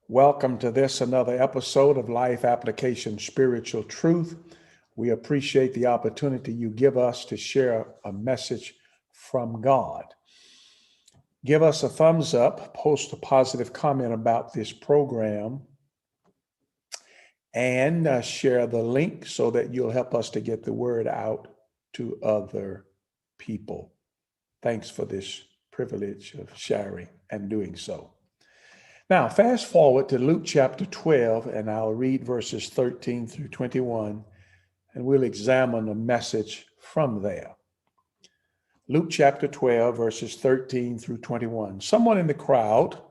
Welcome to this another episode of Life Application Spiritual Truth. We appreciate the opportunity you give us to share a message from God. Give us a thumbs up, post a positive comment about this program, and share the link so that you'll help us to get the word out to other people. Thanks for this privilege of sharing and doing so. Now, fast forward to Luke chapter 12, and I'll read verses 13 through 21, and we'll examine a message from there. Luke chapter 12, verses 13 through 21. Someone in the crowd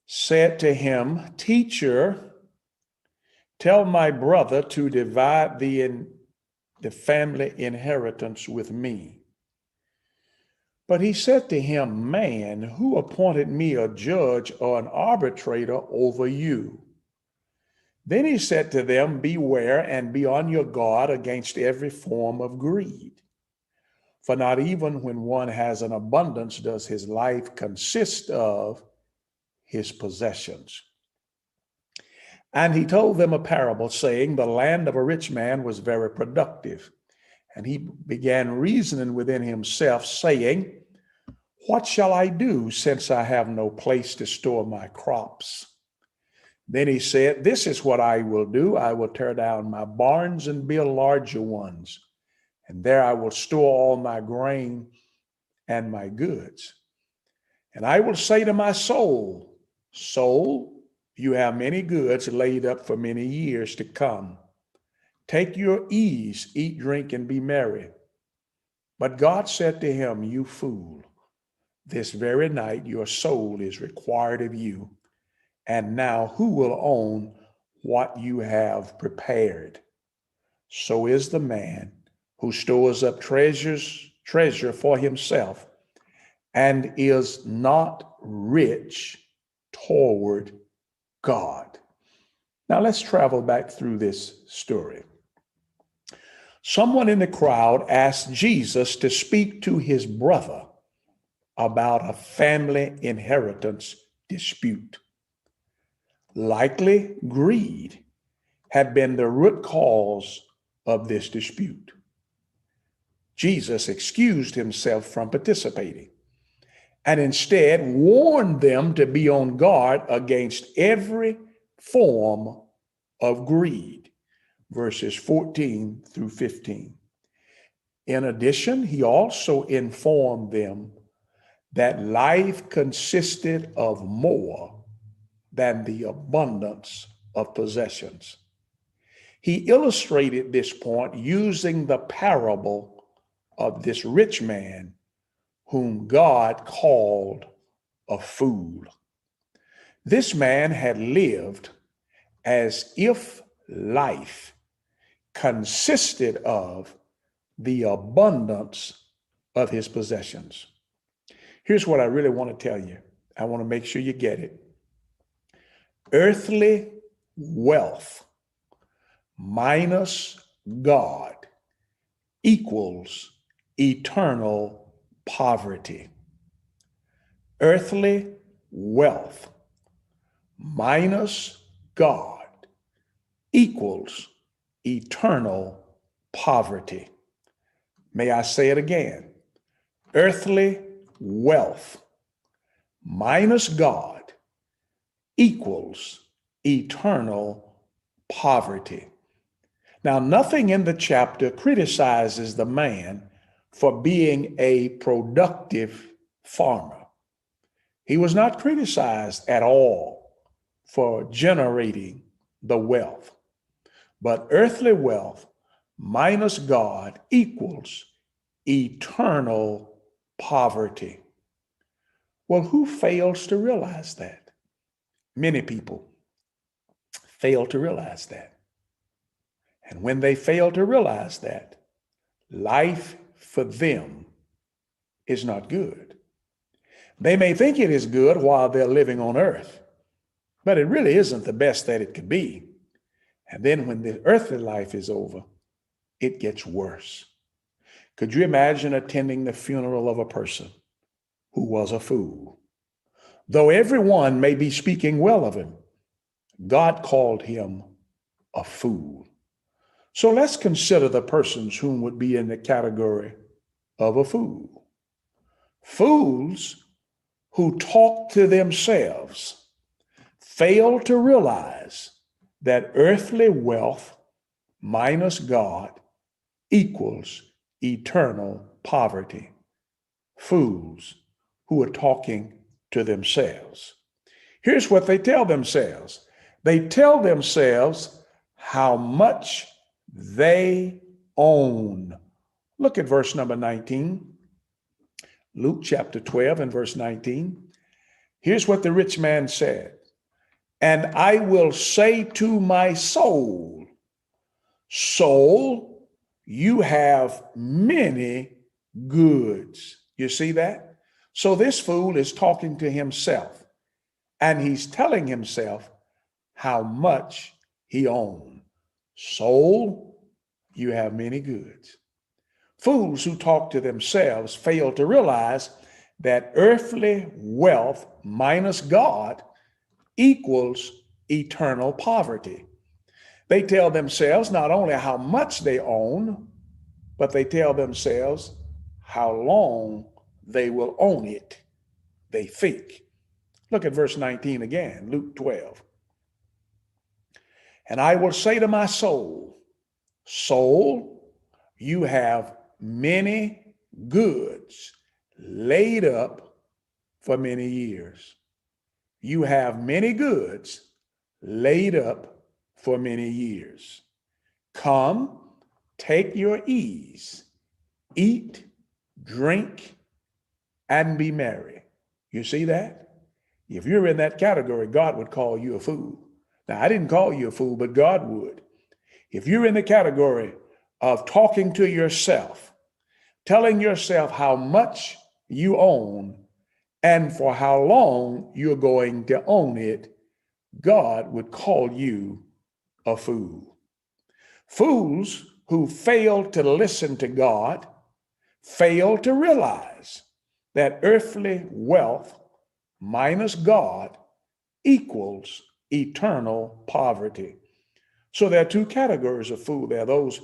said to him, "Teacher, tell my brother to divide the family inheritance with me." But he said to him, "Man, who appointed me a judge or an arbitrator over you?" Then he said to them, "Beware and be on your guard against every form of greed. For not even when one has an abundance does his life consist of his possessions." And he told them a parable, saying, "The land of a rich man was very productive. And he began reasoning within himself, saying, 'What shall I do, since I have no place to store my crops?' Then he said, 'This is what I will do. I will tear down my barns and build larger ones, and there I will store all my grain and my goods. And I will say to my soul, Soul, you have many goods laid up for many years to come. Take your ease, eat, drink, and be merry.' But God said to him, 'You fool, this very night your soul is required of you. And now who will own what you have prepared? So is the man who stores up treasure for himself and is not rich toward God." Now let's travel back through this story. Someone in the crowd asked Jesus to speak to his brother about a family inheritance dispute. Likely greed had been the root cause of this dispute. Jesus excused himself from participating and instead warned them to be on guard against every form of greed. Verses 14 through 15. In addition, he also informed them that life consisted of more than the abundance of possessions. He illustrated this point using the parable of this rich man whom God called a fool. This man had lived as if life consisted of the abundance of his possessions. Here's what I really want to tell you. I want to make sure you get it. Earthly wealth minus God equals eternal poverty. Earthly wealth minus God equals eternal poverty. May I say it again? Earthly wealth minus God equals eternal poverty. Now, nothing in the chapter criticizes the man for being a productive farmer. He was not criticized at all for generating the wealth. But earthly wealth minus God equals eternal poverty. Well, who fails to realize that? Many people fail to realize that. And when they fail to realize that, life for them is not good. They may think it is good while they're living on earth, but it really isn't the best that it could be. And then when the earthly life is over, it gets worse. Could you imagine attending the funeral of a person who was a fool? Though everyone may be speaking well of him, God called him a fool. So let's consider the persons whom would be in the category of a fool. Fools who talk to themselves fail to realize that earthly wealth minus God equals eternal poverty. Fools who are talking to themselves. Here's what they tell themselves. They tell themselves how much they own. Look at verse number 19. Luke chapter 12 and verse 19. Here's what the rich man said. And I will say to my soul, soul, you have many goods. You see that? So this fool is talking to himself, and he's telling himself how much he owns. Soul, you have many goods. Fools who talk to themselves fail to realize that earthly wealth minus God equals eternal poverty. They tell themselves not only how much they own, but they tell themselves how long they will own it. They think. Look at verse 19 again, Luke 12. And I will say to my soul, soul, you have many goods laid up for many years. You have many goods laid up for many years. Come, take your ease, eat, drink, and be merry. You see that? If you're in that category, God would call you a fool. Now, I didn't call you a fool, but God would. If you're in the category of talking to yourself, telling yourself how much you own and for how long you're going to own it, God would call you a fool. Fools who fail to listen to God fail to realize that earthly wealth minus God equals eternal poverty. So there are two categories of fool. There are those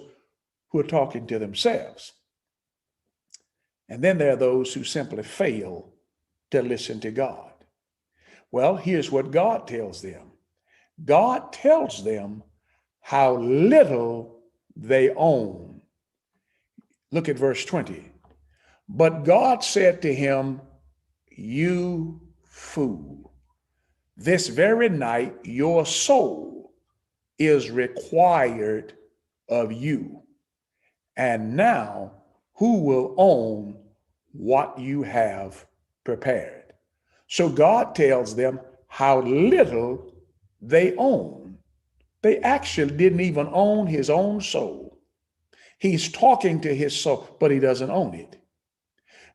who are talking to themselves. And then there are those who simply fail to listen to God. Well, here's what God tells them. God tells them how little they own. Look at verse 20. But God said to him, you fool, this very night your soul is required of you. And now who will own what you have prepared? So God tells them how little they own. They actually didn't even own his own soul. He's talking to his soul, but he doesn't own it.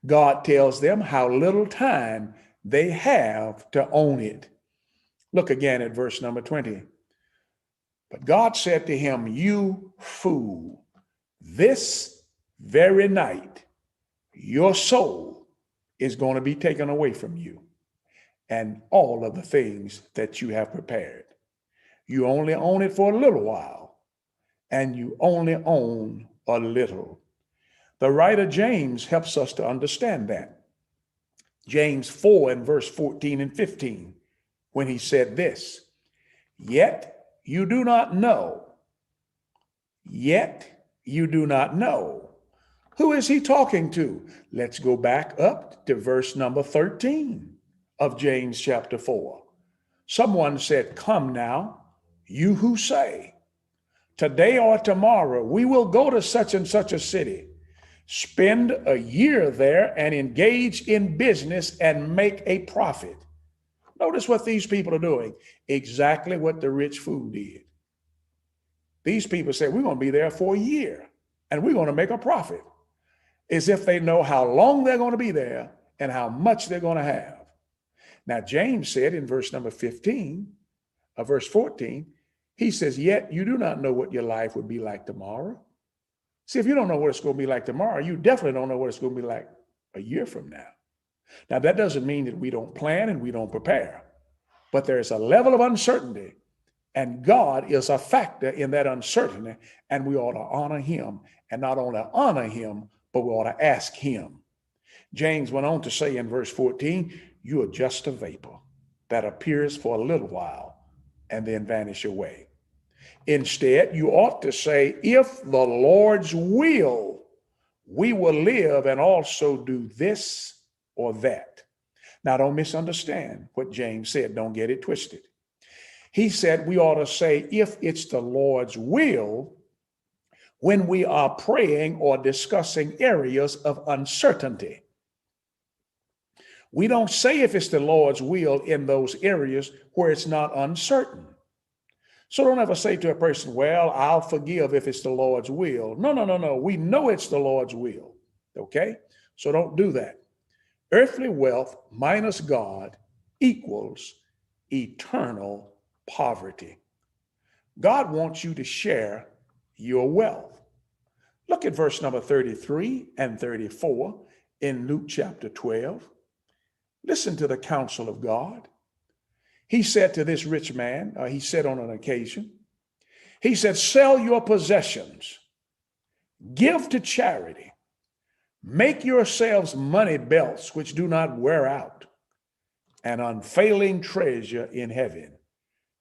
God tells them how little time they have to own it. Look again at verse number 20. But God said to him, you fool, this very night your soul is going to be taken away from you and all of the things that you have prepared. You only own it for a little while, and you only own a little. The writer James helps us to understand that. James 4 and verse 14 and 15, when he said this, yet you do not know. Who is he talking to? Let's go back up to verse number 13 of James chapter 4. Someone said, come now, you who say, today or tomorrow we will go to such and such a city, spend a year there and engage in business and make a profit. Notice what these people are doing. Exactly what the rich fool did. These people say, we're going to be there for a year and we're going to make a profit, as if they know how long they're going to be there and how much they're going to have. Now, James said in verse number 15, verse 14, he says, yet you do not know what your life would be like tomorrow. See, if you don't know what it's going to be like tomorrow, you definitely don't know what it's going to be like a year from now. Now, that doesn't mean that we don't plan and we don't prepare, but there's a level of uncertainty, and God is a factor in that uncertainty, and we ought to honor him, and not only honor him, but we ought to ask him. James went on to say in verse 14, you are just a vapor that appears for a little while and then vanish away. Instead, you ought to say, if the Lord's will, we will live and also do this or that. Now, don't misunderstand what James said. Don't get it twisted. He said we ought to say, if it's the Lord's will, when we are praying or discussing areas of uncertainty. We don't say if it's the Lord's will in those areas where it's not uncertain. So don't ever say to a person, well, I'll forgive if it's the Lord's will. No. We know it's the Lord's will. Okay? So don't do that. Earthly wealth minus God equals eternal poverty. God wants you to share your wealth. Look at verse number 33 and 34 in Luke chapter 12. Listen to the counsel of God. He said to this rich man, he said on an occasion, he said, sell your possessions, give to charity, make yourselves money belts which do not wear out, an unfailing treasure in heaven,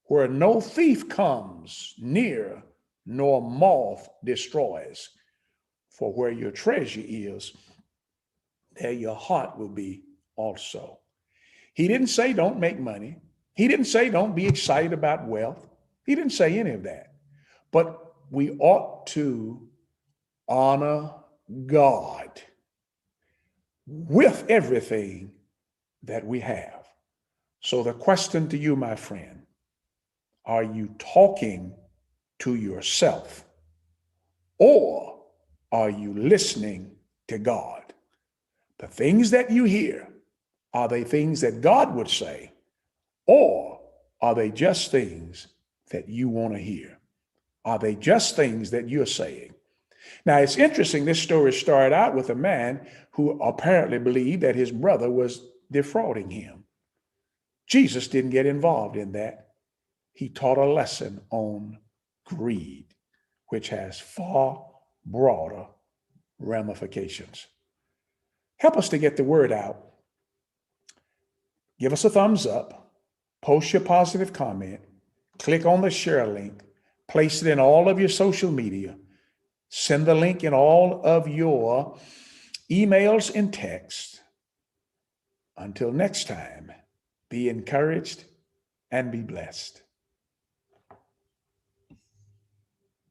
where no thief comes near, nor moth destroys. For where your treasure is, there your heart will be also. He didn't say don't make money. He didn't say don't be excited about wealth. He didn't say any of that. But we ought to honor God with everything that we have. So the question to you, my friend, are you talking to yourself, or are you listening to God? The things that you hear, are they things that God would say, or are they just things that you want to hear? Are they just things that you're saying? Now, it's interesting, this story started out with a man who apparently believed that his brother was defrauding him. Jesus didn't get involved in that. He taught a lesson on greed, which has far broader ramifications. Help us to get the word out. Give us a thumbs up, post your positive comment, click on the share link, place it in all of your social media, send the link in all of your emails and texts. Until next time, be encouraged and be blessed.